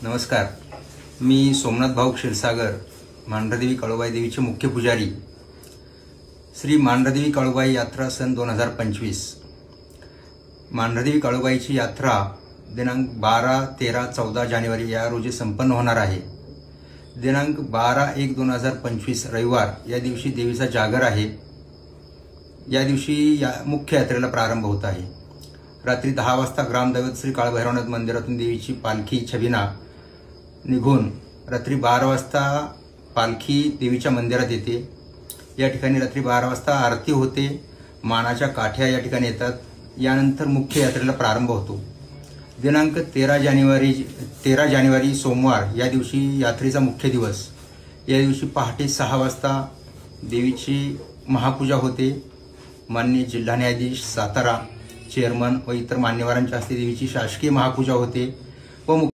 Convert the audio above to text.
नमस्कार, मी सोमनाथ भाऊ क्षीरसागर, मांढरादेवी काळूबाई देवीचे मुख्य पुजारी. श्री मांढरादेवी काळूबाई यात्रा सन 2025. मांढरादेवी काळूबाईची यात्रा दिनांक 12, 13, 14 जानेवारी या रोजी संपन्न होणार आहे. दिनांक 12/1/2025 रविवार या दिवशी देवीचा जागर आहे. या दिवशी या मुख्य यात्रेला प्रारंभ होत आहे. रात्री 10 वाजता ग्रामदैवत श्री काळभैरवनाथ मंदिरातून देवीची पालखी छबिना निघून रात्री 12 वाजता पालखी देवीच्या मंदिरात येते. या ठिकाणी रात्री 12 वाजता आरती होते. मानाच्या काठ्या या ठिकाणी येतात. यानंतर मुख्य यात्रेला प्रारंभ होतो. दिनांक 13 जानेवारी सोमवार या दिवशी यात्रेचा मुख्य दिवस. या दिवशी पहाटे 6 वाजता देवीची महापूजा होते. माननीय जिल्हा न्यायाधीश सातारा, चेअरमन व इतर मान्यवरांच्या हस्ते देवीची शासकीय महापूजा होते व